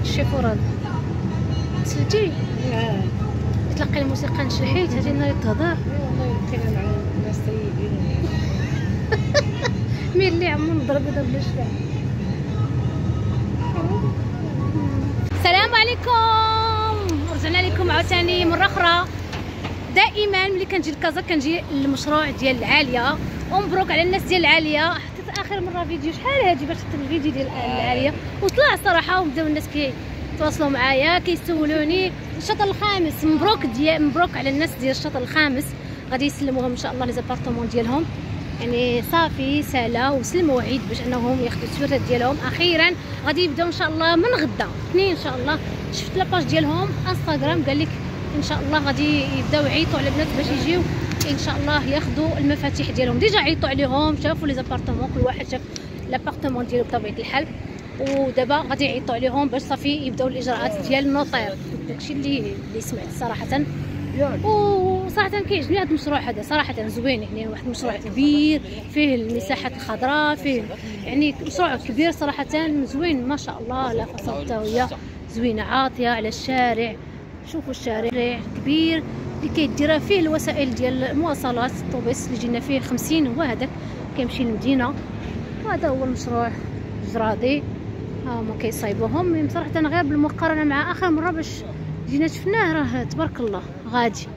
الشيفورات سلتي تلقي الموسيقى نشحيت هذه النهار تهضر والله كاين مع الناس طيبين مين اللي عمو نضرب هذا بلا شفاء. السلام عليكم، رجعنا لكم عاوتاني مره اخرى. دائما ملي كنجي لكازا كنجي للمشروع ديال العاليه، ومبروك على الناس ديال العاليه. حطيت اخر مره فيديو شحال هادي باش حطيت الفيديو ديال العاليه وطلع صراحه، وبداو الناس كيتواصلوا معايا كيسولوني الشطر الخامس. مبروك على الناس ديال الشطر الخامس، غادي يسلموهم ان شاء الله لي زابارتمون ديالهم، يعني صافي سالا وسلموا وعيد باش انهم ياخذوا التورات ديالهم. اخيرا غادي يبداو ان شاء الله من غدا اثنين ان شاء الله. شفت لاباج ديالهم انستغرام قال لك ان شاء الله غادي يبداو يعيطوا على البنات باش يجيو ان شاء الله ياخذوا المفاتيح ديالهم. ديجا عيطوا عليهم، شافوا لي زابارتمون، كل واحد شاف لابارتمون ديالو بطبيعه الحال، ودابا غادي يعيطوا عليهم باش صافي يبداو الاجراءات ديال النوطير. داكشي اللي سمعت صراحه. وصراحه كيعجبني هذا المشروع هذا صراحه زوين، يعني واحد المشروع كبير فيه المساحات الخضراء، فيه يعني مشروع كبير صراحه زوين ما شاء الله. لا فصل التهويه زوينه عاطيه على الشارع، شوفوا الشارع كبير اللي كيديرها فيه الوسائل ديال المواصلات. الطوبيس اللي جينا فيه 50 هو هذاك كيمشي للمدينه. وهذا هو المشروع جرادي، ها هما كيصايبوهم صراحه غير بالمقارنه مع اخر مره باش جينا شفناه راه تبارك الله غادي.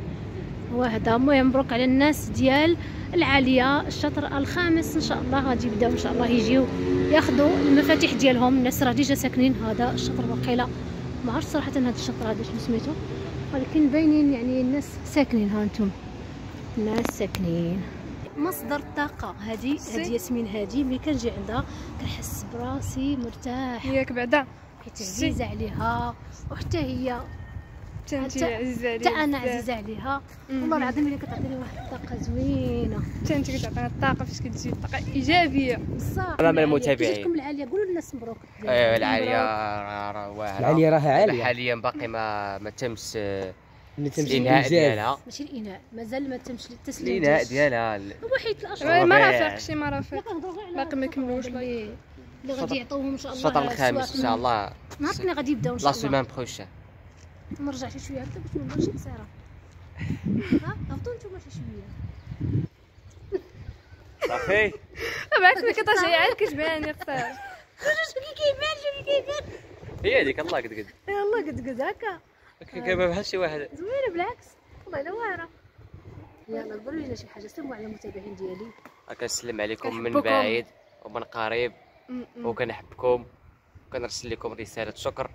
هو هذا. المهم مبروك على الناس ديال العاليه الشطر الخامس، ان شاء الله غادي يبداو ان شاء الله يجيو ياخذوا المفاتيح ديالهم. الناس راه ديجا ساكنين هذا الشطر باقيلا، ما عرفتش صراحه هذا الشطر هذا شنو سميتو، ولكن باينين يعني الناس ساكنين. ها انتم الناس ساكنين. مصدر الطاقه هذه ياسمين، هذه ملي كنجي عندها كنحس براسي مرتاح ياك بعدا، حيت عزيزه عليها، وحتى هي انتي عزيزه عليا، حتى انا عزيزه عليها والله العظيم. اللي كتعطيني واحد الطاقه زوينه، حتى انت كتعطينا الطاقه فاش كتجي الطاقه ايجابيه بصح. انا من المتابعين كيجيكم العاليه، قولوا للناس مبروك. ايوا العاليه راه واعره، العاليه راها عاليه حاليا باقي ما تمش الانهاء ديالها، ماشي الانهاء، مازال ما تمش التسليم الانهاء ديالها. هو حيت الاشهر ما رافقش ما رافق باقي ما كملوش اللي غادي يعطوهم ان شاء الله الشطر الخامس ان شاء الله. نهار غادي يبداو ان شاء لا الله. سيمان بروشين ما رجعتي شويه هكا باش ما نبقاش قصيره. ها هبطوا نتوما شي شويه صافي. بعد ما كترجعي عاد كتباني قصير. شوفي كيبان هي هذيك الله قد يلاه قد هكا كيبان بحال شي واحد زوينه بالعكس والله الا واعره. يلا قولوا لنا شي حاجه، سلموا على المتابعين ديالي. كنسلم عليكم من بعيد ومن قريب، وكنحبكم، وكنرسل لكم رساله شكر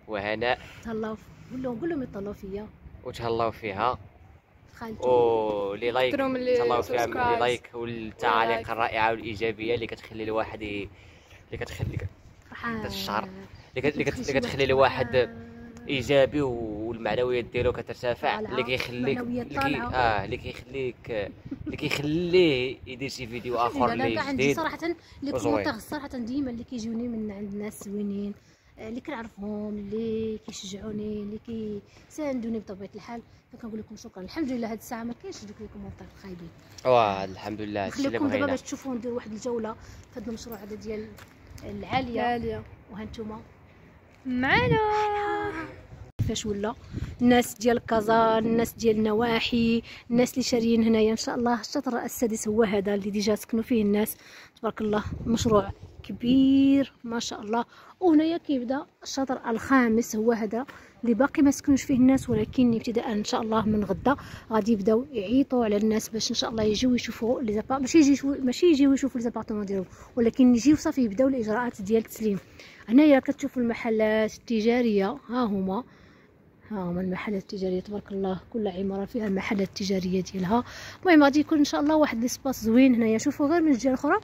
وهناء. تهلاو، قول لهم يطلعوا فيا وتهلاو فيها، خالتي ولي لايك تهلاو فيها، لي سبسكرايب. لايك والتعاليق الرائعه والايجابيه اللي كتخلي الواحد اللي كتخلي الشعر اللي كتخلي الواحد ايجابي، والمعنويات ديالو كترتفع، اللي كيخليه يدير شي فيديو اخر اللي جديد صراحه. اللي كومونتير صراحه ديما اللي كيجوني من عند ناس زوينين اللي كنعرفهم، اللي كيشجعوني، اللي كيساندوني بطبيعه الحال، فكنقول لكم شكرا. الحمد لله هاد الساعه ما كاينش دوك لي كومونتير خايبين. الحمد لله هادشي اللي نخليكم دابا بغينا. باش تشوفوا ندير واحد الجوله في هذا المشروع هذا ديال العاليه. وهانتوما معنا كيفاش ولا الناس ديال كازا، الناس ديال النواحي، الناس اللي شاريين هنايا. ان شاء الله الشطر السادس هو هذا اللي ديجا سكنوا فيه الناس تبارك الله. مشروع كبير ما شاء الله. وهنايا كيبدا الشطر الخامس هو هذا اللي باقي ما سكنوش فيه الناس، ولكن ابتداء ان شاء الله من غدا غادي يبداو يعيطوا على الناس باش ان شاء الله يجيو يشوفوا لي زابار، ماشي يجيو يشوفوا لي زابارتمون ديالهم، ولكن يجيو صافي يبداو الاجراءات ديال التسليم. هنايا كتشوفوا المحلات التجاريه، ها هما المحلات التجاريه تبارك الله، كل عماره فيها المحلات التجاريه ديالها. المهم غادي يكون ان شاء الله واحد ليسباس زوين هنايا. شوفوا غير من الجهه الاخرى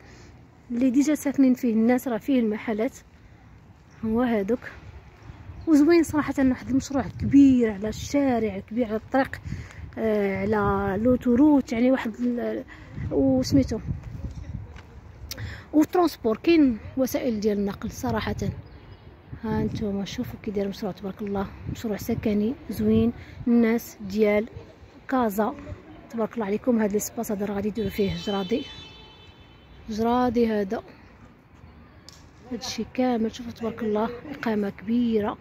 اللي ديجا ساكنين فيه الناس راه فيه المحلات هو هذوك. وزوين صراحه واحد المشروع كبير على الشارع، كبير على الطريق، على لوتوروت، يعني واحد وسميتو وترونسبور، كاين وسائل ديال النقل صراحه. ها انتم شوفوا كي داير مشروع تبارك الله، مشروع سكني زوين. الناس ديال كازا تبارك الله عليكم. هذا الاسباس هذا راه غادي يديروا فيه جرادي هذا هادشي كامل. شوفوا تبارك الله اقامه كبيره.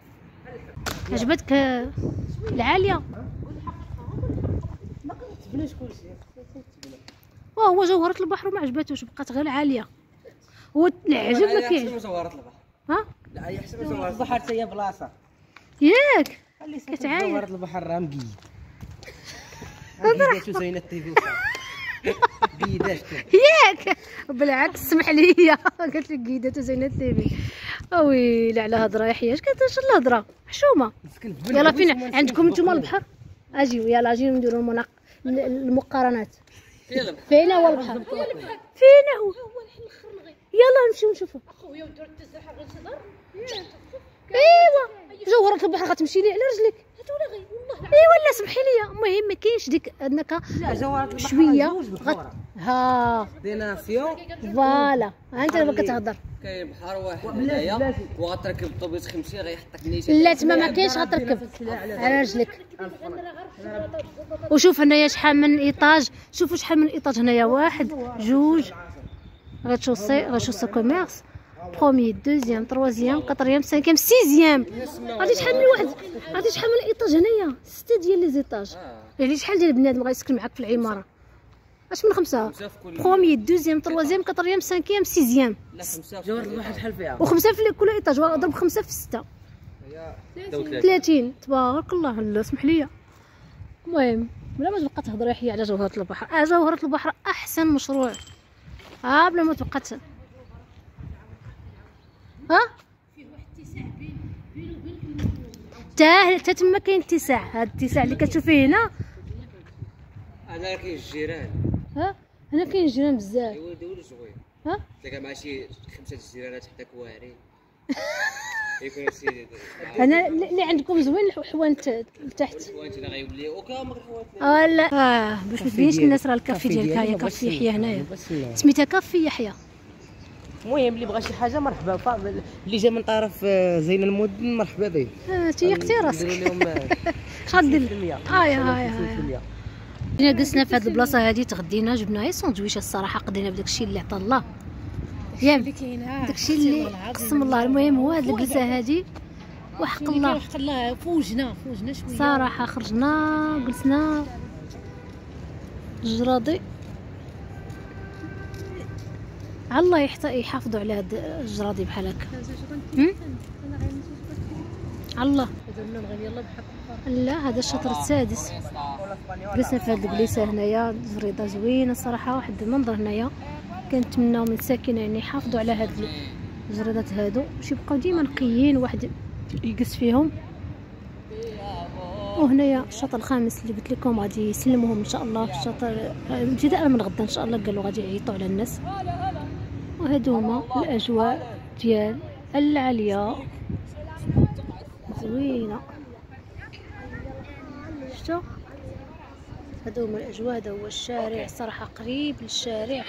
عجبتك العاليه؟ هو جوهرة البحر وما عجباتوش، بقات غير العاليه. هو العجب ما كاينش. ها لا يحسب جوهرة البحر حتى هي بلاصه ياك كتعاين. جوهرة البحر راه مقيد. قيداتو زينة التيفي قيداتو ياك بالعكس سمح لي قالت لك قيداتو زينة التيفي. ويلي على هضره يا حياش كتاش الهضره حشومه. يلا فين عندكم نتوما البحر؟ اجيو يلا اجيو نديروا المقارنات. فين هو البحر؟ فين هو؟ يلا نمشيو نشوفو. اخويا ودور التزرحه غير تهضر. ايوا جوهرة البحر غتمشي لي على رجلك. هاتولا غير والله. ايوا لا سمحي لي المهم ما كاينش ديك انك شويه ها ديناسيون فوالا. ها انت دابا كتهضر. كاين بحر واحد هنايا وغتركب الطوبيس 50 غيحطك نيشان. لا تما ما كاينش غتركب على رجلك. وشوف هنايا شحال من ايطاج. شوفوا شحال من ايطاج هنايا، واحد جوج غاشوسي كوميرس بروميي دوزيام تروازيام كاتريام سانكيام سيزيام. عرفتي شحال من واحد، عرفتي شحال من ايطاج هنايا؟ 6 ديال لي زيطاج. يعني شحال ديال بنادم غيسكن معاك في العماره؟ اش من 5 بروميي دوزيام تروازيام كاتريام سانكيام سيزيام. جوهرة البحر شحال فيها؟ و5 في كل ايطاج. ضرب 5 في 6 30. تبارك الله. لا سمح لي. المهم بلا ما تبقى تهضر يا حيا على جوهرة البحر. جوهرة البحر احسن مشروع. بلا ما تبقى ها فيه واحد الاتساع بينو وبين حتى تما كاين اتساع. هاد الاتساع اللي كتشوفيه هنا انا كاين الجيران. ها هنا كاين جيران بزاف. ولد صغير ها تلقى مع شي 5 الجيرانات حداك واعرين. يكون سيدي انا اللي عندكم زوين الحوانت لتحت. وانت لا غيولي وكامل الحوانت. لا باش ما تبينش للناس راه الكافي ديالك. هي كافي يحيى هنايا سميتها كافي يحيى. المهم اللي بغى شي حاجه مرحبا. اللي جا من طرف زين المدن مرحبا به. تيقتي راسك. نديروا لهم غدير هاي جينا جلسنا في هذه البلاصه هذه تغدينا. جبنا غير سندويشه الصراحه. قضينا بداك الشيء اللي عطا الله ياك داك الشيء اللي قسم الله. المهم هو هذه الجلسه هذه وحق الله فوجنا شويه صراحه. خرجنا جلسنا الجراضي. الله يحافظوا على هاد الجراضي بحال هكا. الله لا هذا الشطر السادس. جلسنا في هاد الجلسه هنايا زريضه زوينه الصراحه. واحد المنظر هنايا كنتمناو من الساكنه يعني يحافظوا على هاد الجريدات هادو باش يبقاو ديما نقيين واحد يجلس فيهم. وهنايا الشاطئ الخامس اللي قلت لكم غادي يسلموهم ان شاء الله في الشاطئ ابتداء من غدا ان شاء الله. قالوا غادي يعيطوا على الناس. وهادو هما الاجواء ديال العاليه زوينه. شفتوا هادو هما الاجواء. هذا هو الشارع صراحه قريب للشارع.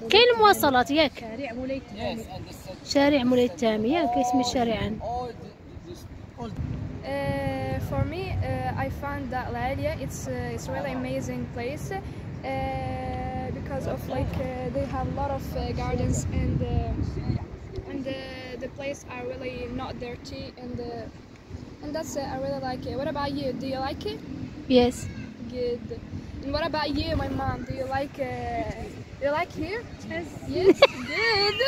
كاين المواصلات ياك. شارع مولاي التامي ياك اسمي الشارع. For me, I found that Lalia it's really amazing place because of they have a lot of gardens and the place are really not dirty and that's I really like it. What about you? Do you like it? Yes. Good. And what about you, my mom? Do you like here? Yes. Good.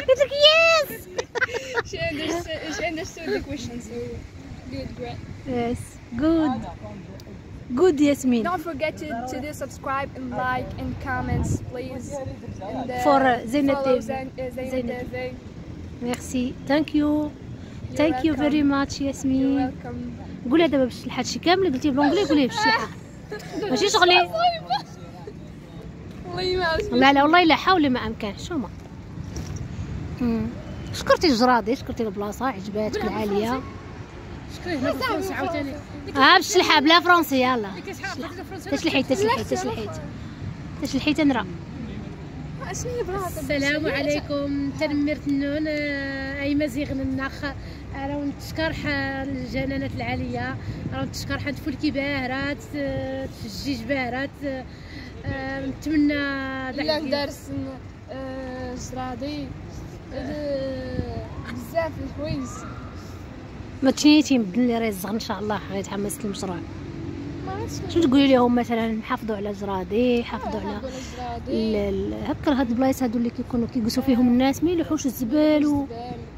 قلت لك yes. She understood the question, so good, great. Yes, good Yasmin. Don't forget to do subscribe and like and comments, please. And, For Zeynep follow TV. Zeynep TV. Merci, thank you very much You're Yasmin. welcome. قولها دابا بالشلحه هادشي كامل قلتيه بالونجلي. قوليه بالشلحه ماشي شغلي. لا والله لا حاولي ما امكن. شوما شكرتي الجراضي، شكرتي البلاصه، عجباتك العاليه. شكري هنا بالفرنسي عاوتاني. بالشلحه بلا فرنسي. يلا تشلحيت تنرى. السلام عليكم تنمرت النون اي مزيغ النخ راه نتشكر الجنانات العاليه راه نتشكر حد فلكي باهرات تفجيج باهرات نتمنى لا دارس زرادي بزاف الحوايج ما تشنيتي مبدل لي رزق ان شاء الله غيتحمس للمشروع شنو تقولي لهم مثلا حافظوا على زرادي حافظوا على هكا هاد البلايص هادو اللي كيكونوا كيجلسوا فيهم الناس ما يلوحوش الزبال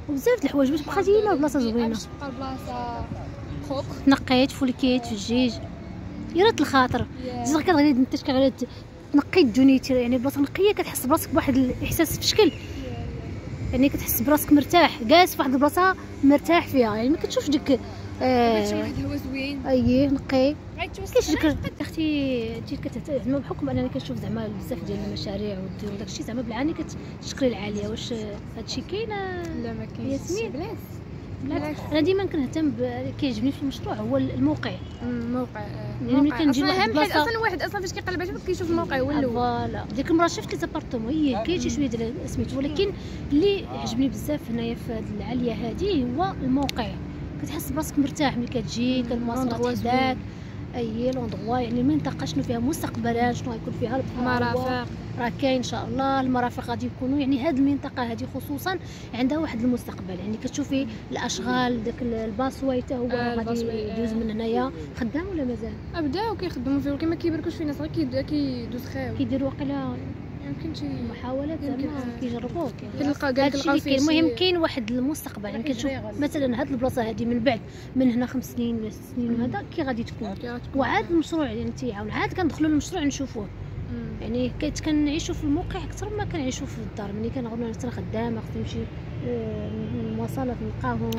وبزاف د الحوايج باش تبقى ديما البلاصه زوينه تبقى البلاصه خوك تنقيت فلكيت في الجيج يرات الخاطر زيد كتغادي انت كغادي تنقي دنيتي يعني بلاصه نقيه كتحس براسك بواحد الاحساس في شكل يعني كتحس براسك مرتاح جالس في واحد البلاصه مرتاح فيها يعني ما كتشوفش ديك واحد الهوا زوين اييه نقي غيتوسع كاين اختي زعما بحكم انني كنشوف زعما بزاف ديال المشاريع وداك الشيء زعما بالعاني كتشكري العاليه واش هادشي كاين لا ما كاينش ياسمين بالعكس انا ديما كنهتم كيعجبني في المشروع هو الموقع الموقع يعني ملي كنجي اصلا اهم حاجه اصلا الواحد اصلا فاش كيقلب على كيشوف الموقع هو الاول فوالا ديك المره شفت لي زابارتمون هي كاين شي شويه ديال سميتو ولكن اللي عجبني بزاف هنايا في هاد العاليه هادي هو الموقع كتحس براسك مرتاح ملي كتجي كالمواصلات حداك اي لوندغوا يعني المنطقه شنو فيها مستقبلا شنو غيكون فيها المرافق راه كاين ان شاء الله المرافق غادي يكونوا يعني هاد المنطقه هذه خصوصا عندها واحد المستقبل يعني كتشوفي الاشغال داك الباصوي حتى هو غادي يدوز من هنايا خدام ولا مازال بداو كيخدموا فيه ولكن ما كيبركوش فينا صغير كيدوز خاوي كيديروا واقيلا يمكن شي محاولات زعما كيجربوه كنلقى هذا الشيء اللي كاين المهم كاين واحد المستقبل يعني كتشوف مثلا هاد البلاصه هذه من بعد من هنا 5 سنين ولا 6 سنين وهذا كي غادي تكون وعاد المشروع يعني تيعاون عاد كندخلوا للمشروع نشوفوه يعني كنعيشوا في الموقع اكثر ما كنعيشوا في الدار ملي كنغنوا انا خدامه خصني نمشي المواصلات نلقاهم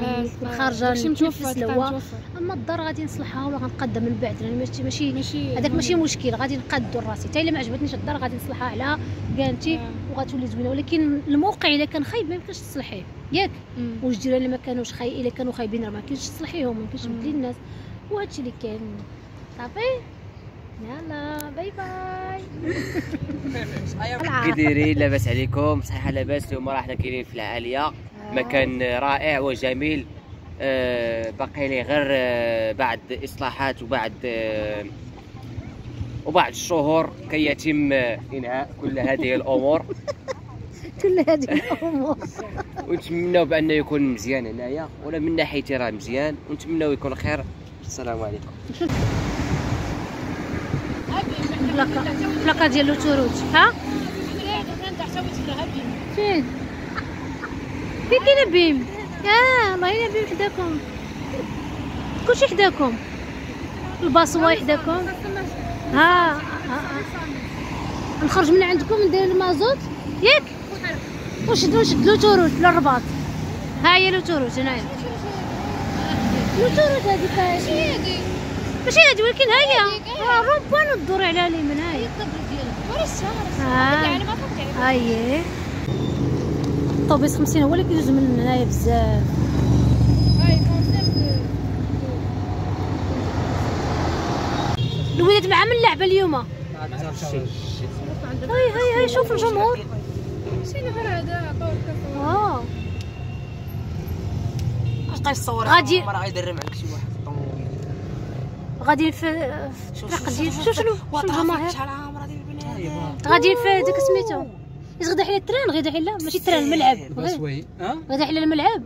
خارجه نتنفس الهواء اما الدار غادي نصلحها ولا غنقادها من بعد يعني ماشي هذاك ماشي مشكل غادي نقادو راسي حتى الا ما عجبتنيش الدار غادي نصلحها على كانتي وغتولي زوينه ولكن الموقع الا كان خايب ما يمكنش تصلحيه ياك والجيران اللي ما كانوش الا كانوا خايبين راه ما يمكنش تصلحيهم ما يمكنش تبدلي الناس وهادشي اللي كاين صافي يلا باي باي كي دايرين لاباس عليكم صحيح لاباس اليوم راه حنا كاينين في العاليه مكان رائع وجميل باقي لي غير بعد اصلاحات وبعد الشهور كي يتم انهاء كل هذه الامور ونتمنوا بانه يكون مزيان هنايا ولا من ناحيتي راه مزيان ونتمنوا يكون خير. السلام عليكم. بلاكا ديال لوتوروت ها فين كاينه بيم والله هي بيم حداكم كلشي حداكم الباصوه حداكم ها نخرج من عندكم ندير المازوت ياك وشد لوتوروت للرباط ها هي لوتوروت هنايا لوتوروت هذيك ماشي هادي ولكن هي رومبوان الدور على اليمين هاي الطبل ديالها يعني ما فهمت عليه الطوبيس 50 هو اللي كيدوز من هنايا بزاف هاي كونسيبت الولاد مع من اللعبه اليوم هاي شوف الجمهور ماشي غير هذا طور اش غيصور غادي راه غيدرب معك شي واحد غادي في الطريق ديال شنو الجماهير غادي في ديك سميتو غدا حنا التران غدا حنا ماشي التران الملعب غدا حنا الملعب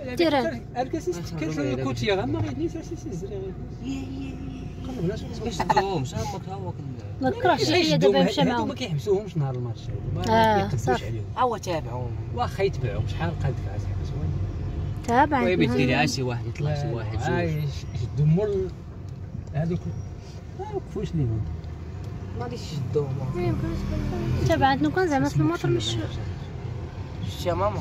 التران الكوتيه غير ما غاديش ما كرهتش هي دابا مشى معاهم ما كيحبسوهمش نهار الماتش ما كيكتبوش عليهم هو تابعهم واخا يتبعهم شحال قاد دفع تابع ويبدل لها شي واحد يطلع شي واحد يشدوا مول هذوك ما وقفوش ليهم ما غاديش يشدوهم تابع عندنا كان زعما في الموطر مش شتي يا ماما